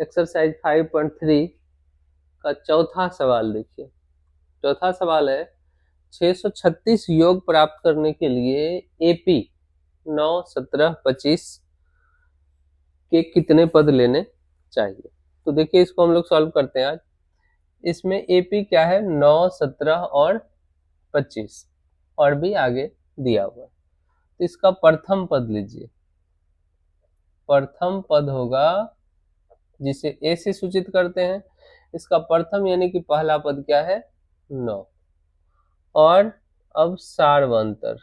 Exercise 5.3 का चौथा सवाल देखिए। चौथा सवाल है 636 योग प्राप्त करने के लिए एपी 9, 17, 25 के कितने पद लेने चाहिए। तो देखिए इसको हम लोग सॉल्व करते हैं आज। इसमें एपी क्या है 9, 17 और 25 और भी आगे दिया हुआ है। तो इसका प्रथम पद लीजिए। प्रथम पद होगा जिसे ए से सूचित करते हैं। इसका प्रथम यानी कि पहला पद क्या है 9। और अब सार्वंतर,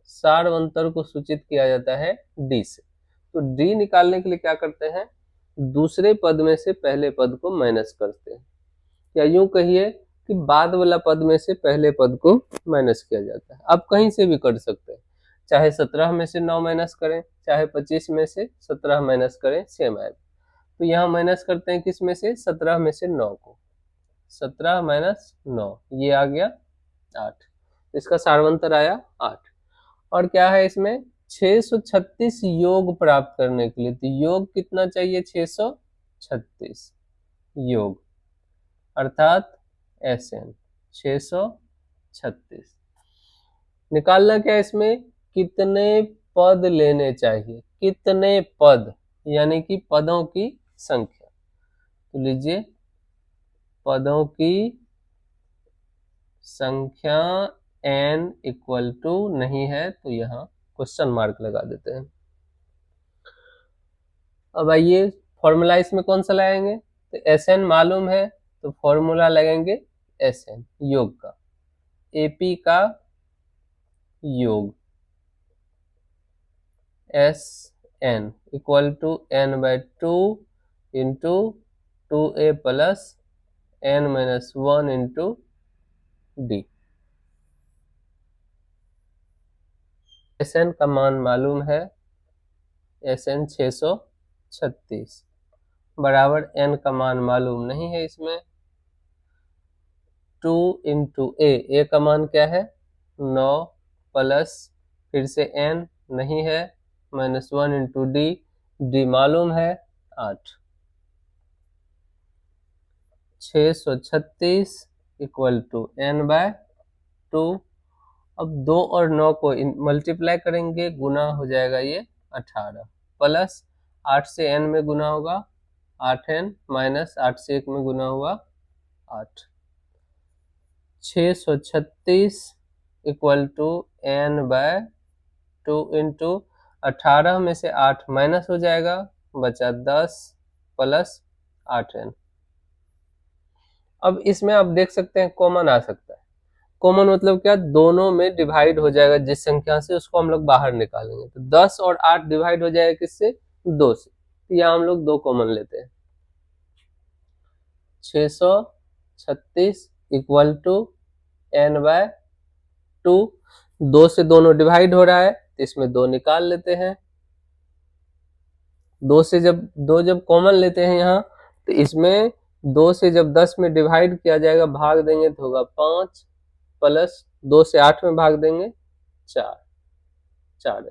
सार्वंतर को सूचित किया जाता है डी से। तो डी निकालने के लिए क्या करते हैं, दूसरे पद में से पहले पद को माइनस करते हैं, या यूं कहिए कि बाद वाला पद में से पहले पद को माइनस किया जाता है। आप कहीं से भी कर सकते हैं, चाहे 17 में से 9 माइनस करें, चाहे 25 में से 17 माइनस करें, सेम आएगा। तो यहाँ माइनस करते हैं किस में से, 17 में से 9 को। 17 माइनस 9 ये आ गया 8। इसका सार्वंतर आया 8। और क्या है इसमें 636 योग प्राप्त करने के लिए, तो योग कितना चाहिए 636 योग अर्थात SN 636। निकालना क्या है इसमें, कितने पद लेने चाहिए, कितने पद यानी कि पदों की संख्या। तो लीजिए पदों की संख्या n इक्वल टू नहीं है तो यहाँ क्वेश्चन मार्क लगा देते हैं। अब आइए फॉर्मूला इसमें कौन सा लगाएंगे, तो SN मालूम है तो फॉर्मूला लगाएंगे SN योग का, AP का योग SN equal to n/2 into 2a plus n-1 into D. SN का मान मालूम है, SN 636 बराबर n का मान मालूम नहीं है इसमें, 2 इंटू a का मान क्या है 9 प्लस फिर से n नहीं है -1 इंटू डी मालूम है 8। 636 इक्वल टू n/2। अब 2 और 9 को मल्टीप्लाई करेंगे, गुना हो जाएगा ये 18 प्लस 8 से n में गुना होगा 8n माइनस 8 से 1 में गुना हुआ 8। 636 इक्वल टू n/2 इंटू 18 में से 8 माइनस हो जाएगा, बचा 10 प्लस 8n। अब इसमें आप देख सकते हैं कॉमन आ सकता है। कॉमन मतलब क्या, दोनों में डिवाइड हो जाएगा जिस संख्या से, उसको हम लोग बाहर निकालेंगे। तो 10 और 8 डिवाइड हो जाएगा किससे, 2 से। तो यहाँ हम लोग 2 कॉमन लेते हैं। 636 इक्वल टू n/2, 2 से दोनों डिवाइड हो रहा है तो इसमें 2 निकाल लेते हैं। 2 से जब कॉमन लेते हैं यहाँ, तो इसमें 2 से जब 10 में डिवाइड किया जाएगा, भाग देंगे तो होगा 5 प्लस 2 से 8 में भाग देंगे 4।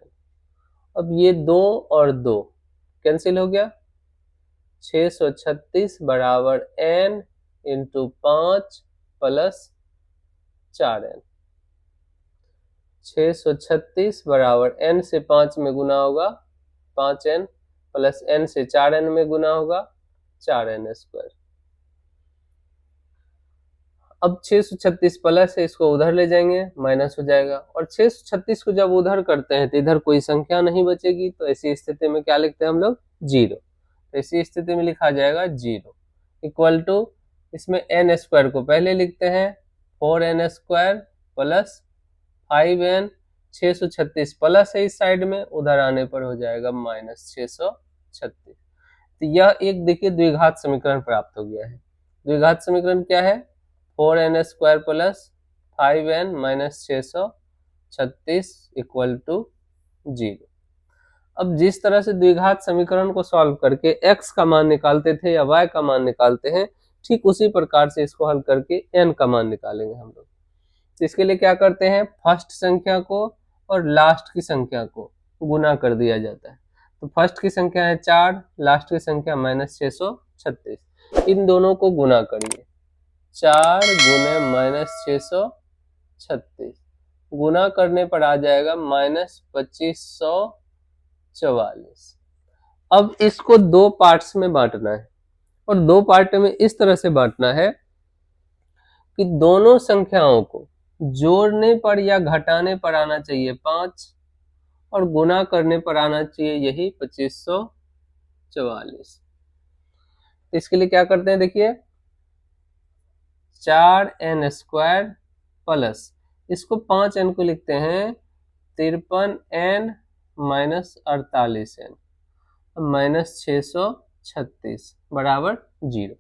अब ये 2 और 2 कैंसिल हो गया, 636 बराबर n इंटू 5 प्लस 4n। 636 बराबर n से 5 में गुना होगा 5n प्लस n से 4n में गुना होगा 4n²। अब 636 प्लस है, इसको उधर ले जाएंगे माइनस हो जाएगा, और 636 को जब उधर करते हैं तो इधर कोई संख्या नहीं बचेगी, तो ऐसी स्थिति में क्या लिखते हैं हम लोग 0। तो ऐसी स्थिति में लिखा जाएगा 0 इक्वल टू, इसमें n² को पहले लिखते हैं 4n² प्लस 5n। 636 प्लस है इस साइड में, उधर आने पर हो जाएगा -636। तो यह एक देखिए द्विघात समीकरण प्राप्त हो गया है। द्विघात समीकरण क्या है, 4n² plus 5n minus 636 equal to 0। अब जिस तरह से द्विघात समीकरण को सॉल्व करके x का मान निकालते थे या y का मान निकालते हैं, ठीक उसी प्रकार से इसको हल करके n का मान निकालेंगे हम लोग। तो इसके लिए क्या करते हैं, फर्स्ट संख्या को और लास्ट की संख्या को गुना कर दिया जाता है। तो फर्स्ट की संख्या है 4, लास्ट की संख्या -636। इन दोनों को गुना करिए, 4 गुने -636, गुना करने पर आ जाएगा -2544। अब इसको दो पार्ट्स में बांटना है, और दो पार्ट में इस तरह से बांटना है कि दोनों संख्याओं को जोड़ने पर या घटाने पर आना चाहिए 5, और गुना करने पर आना चाहिए यही 2544। इसके लिए क्या करते हैं, देखिए 4n² प्लस, इसको 5n को लिखते हैं 53n -48n -636 बराबर 0।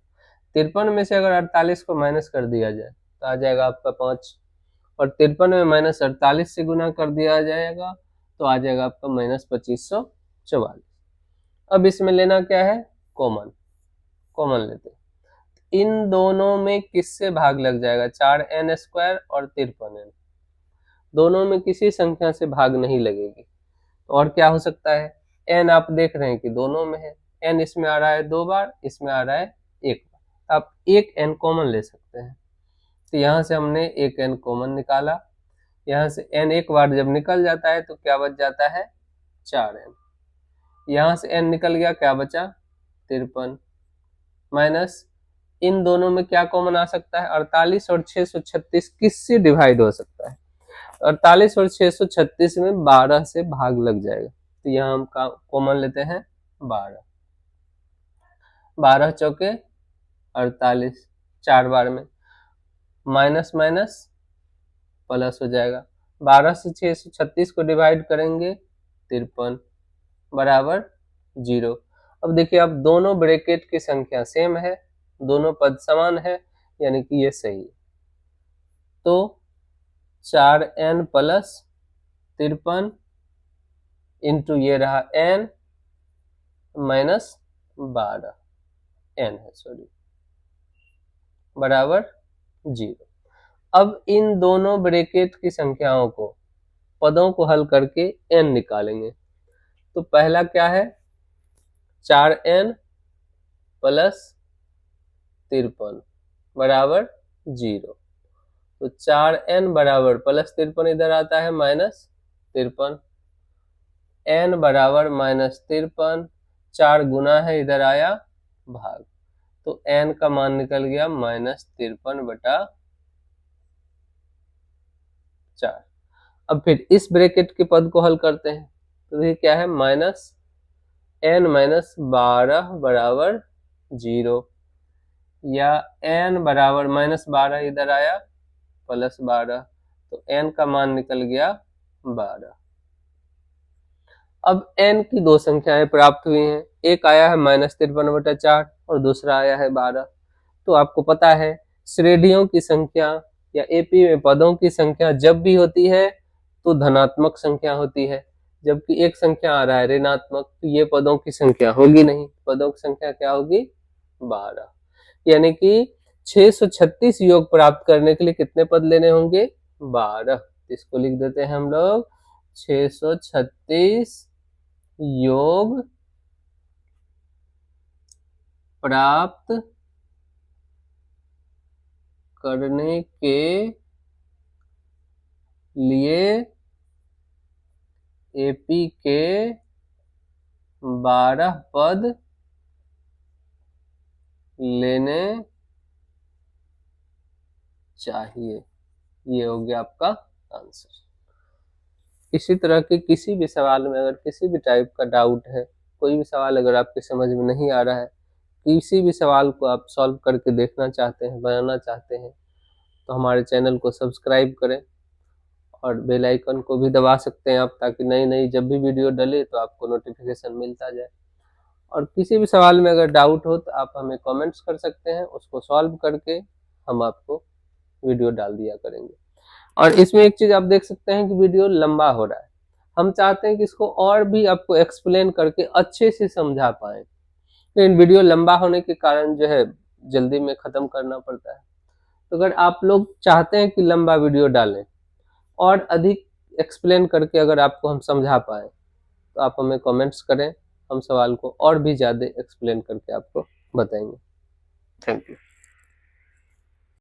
53 में से अगर 48 को माइनस कर दिया जाए तो आ जाएगा आपका 5, और 53 में -48 से गुना कर दिया जाएगा तो आ जाएगा आपका -2544। अब इसमें लेना क्या है, कॉमन लेते हैं। इन दोनों में किससे भाग लग जाएगा, 4n² और 53n, दोनों में किसी संख्या से भाग नहीं लगेगी। तो और क्या हो सकता है, n आप देख रहे हैं कि दोनों में है, n इसमें आ रहा है 2 बार, इसमें आ रहा है 1 बार, आप एक n कॉमन ले सकते हैं। तो यहाँ से हमने एक n कॉमन निकाला, यहाँ से n एक बार जब निकल जाता है तो क्या बच जाता है, 4n। यहाँ से n निकल गया, क्या बचा 53, माइनस इन दोनों में क्या कॉमन आ सकता है, 48 और 636 किससे डिवाइड हो सकता है, 48 और 636 में 12 से भाग लग जाएगा। तो यहाँ हम कॉमन लेते हैं 12, 12 चौके 48, 4 बार में माइनस माइनस प्लस हो जाएगा, 12 से 636 को डिवाइड करेंगे 53 बराबर 0। अब देखिए, अब दोनों ब्रैकेट की संख्या सेम है, दोनों पद समान है, यानी कि ये सही है। तो 4n प्लस 53 इंटू ये रहा n माइनस 12 n है, सॉरी, बराबर 0। अब इन दोनों ब्रैकेट की संख्याओं को, पदों को हल करके n निकालेंगे। तो पहला क्या है, 4n प्लस 53 बराबर 0। तो 4n बराबर प्लस 53 इधर आता है माइनस 53, n बराबर -53, 4 गुना है इधर आया भाग, तो n का मान निकल गया -53/4। अब फिर इस ब्रैकेट के पद को हल करते हैं, तो ये क्या है, -n -12 बराबर 0, या n बराबर -12 इधर आया +12, तो n का मान निकल गया 12। अब n की दो संख्याएं प्राप्त हुई हैं, एक आया है -53/4 और दूसरा आया है 12। तो आपको पता है श्रेणियों की संख्या या एपी में पदों की संख्या जब भी होती है तो धनात्मक संख्या होती है, जबकि एक संख्या आ रहा है ऋणात्मक, तो ये पदों की संख्या होगी नहीं, पदों की संख्या क्या होगी, 12। यानी कि 636 योग प्राप्त करने के लिए कितने पद लेने होंगे, 12। इसको लिख देते हैं हम लोग 636 योग प्राप्त करने के लिए एपी के 12 पद लेने चाहिए। ये हो गया आपका आंसर। इसी तरह के किसी भी सवाल में अगर किसी भी टाइप का डाउट है, कोई भी सवाल अगर आपके समझ में नहीं आ रहा है, किसी भी सवाल को आप सॉल्व करके देखना चाहते हैं, बनाना चाहते हैं, तो हमारे चैनल को सब्सक्राइब करें और बेल आइकन को भी दबा सकते हैं आप, ताकि नई नई जब भी वीडियो डले तो आपको नोटिफिकेशन मिलता जाए। और किसी भी सवाल में अगर डाउट हो तो आप हमें कमेंट्स कर सकते हैं, उसको सॉल्व करके हम आपको वीडियो डाल दिया करेंगे। और इसमें एक चीज़ आप देख सकते हैं कि वीडियो लंबा हो रहा है, हम चाहते हैं कि इसको और भी आपको एक्सप्लेन करके अच्छे से समझा पाएँ, लेकिन वीडियो लंबा होने के कारण जो है जल्दी में ख़त्म करना पड़ता है। तो अगर आप लोग चाहते हैं कि लंबा वीडियो डालें और अधिक एक्सप्लेन करके अगर आपको हम समझा पाएँ, तो आप हमें कमेंट्स करें, हम सवाल को और भी ज़्यादा एक्सप्लेन करके आपको बताएंगे। Thank you.